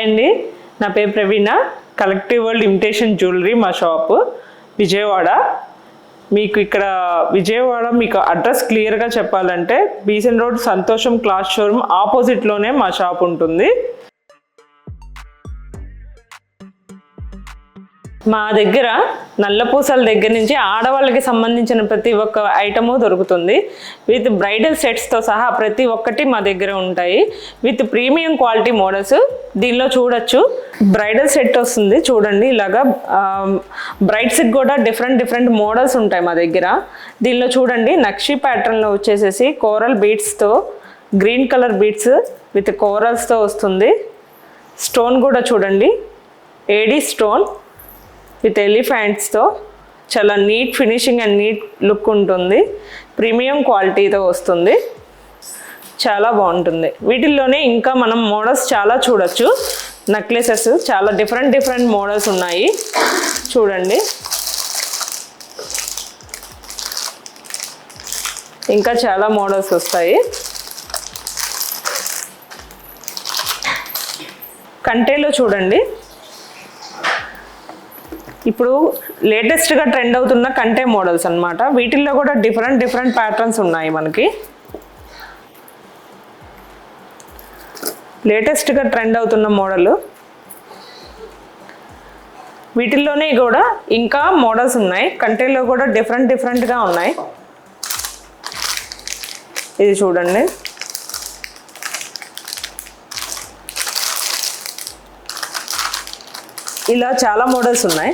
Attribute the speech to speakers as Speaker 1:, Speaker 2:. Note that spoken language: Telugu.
Speaker 1: అండి, నా పేరు ప్రవీణ. కలెక్టివ్ వరల్డ్ ఇమిటేషన్ జ్యువెలరీ మా షాపు విజయవాడ. మీకు ఇక్కడ విజయవాడ మీకు అడ్రస్ క్లియర్గా చెప్పాలంటే బీసెన్ రోడ్ సంతోషం క్లాత్ షోరూమ్ ఆపోజిట్లోనే మా షాప్ ఉంటుంది. మా దగ్గర నల్లపూసల దగ్గర నుంచి ఆడవాళ్ళకి సంబంధించిన ప్రతి ఒక్క ఐటము దొరుకుతుంది. విత్ బ్రైడల్ సెట్స్తో సహా ప్రతి ఒక్కటి మా దగ్గర ఉంటాయి. విత్ ప్రీమియం క్వాలిటీ మోడల్స్ దీనిలో చూడొచ్చు. బ్రైడల్ సెట్ వస్తుంది చూడండి. ఇలాగా బ్రైడ్స్కి కూడా డిఫరెంట్ మోడల్స్ ఉంటాయి మా దగ్గర. దీనిలో చూడండి నక్షి ప్యాటర్న్లో వచ్చేసేసి కోరల్ బీడ్స్తో గ్రీన్ కలర్ బీడ్స్ విత్ కోరల్స్తో వస్తుంది. స్టోన్ కూడా చూడండి, ఏడీ స్టోన్ విత్ ఎలిఫెంట్స్తో చాలా neat finishing and neat look ఉంటుంది. ప్రీమియం క్వాలిటీతో వస్తుంది, చాలా బాగుంటుంది. వీటిల్లోనే ఇంకా మనం మోడల్స్ చాలా చూడొచ్చు. నెక్లెసెస్ చాలా డిఫరెంట్ మోడల్స్ ఉన్నాయి చూడండి. ఇంకా చాలా మోడల్స్ వస్తాయి. కంటేలో చూడండి, ఇప్పుడు లేటెస్ట్గా ట్రెండ్ అవుతున్న కంటే మోడల్స్ అన్నమాట. వీటిల్లో కూడా డిఫరెంట్ ప్యాటర్న్స్ ఉన్నాయి మనకి. లేటెస్ట్గా ట్రెండ్ అవుతున్న మోడల్. వీటిల్లోనే కూడా ఇంకా మోడల్స్ ఉన్నాయి. కంటేలో కూడా డిఫరెంట్గా ఉన్నాయి. ఇది చూడండి, ఇలా చాలా మోడల్స్ ఉన్నాయి.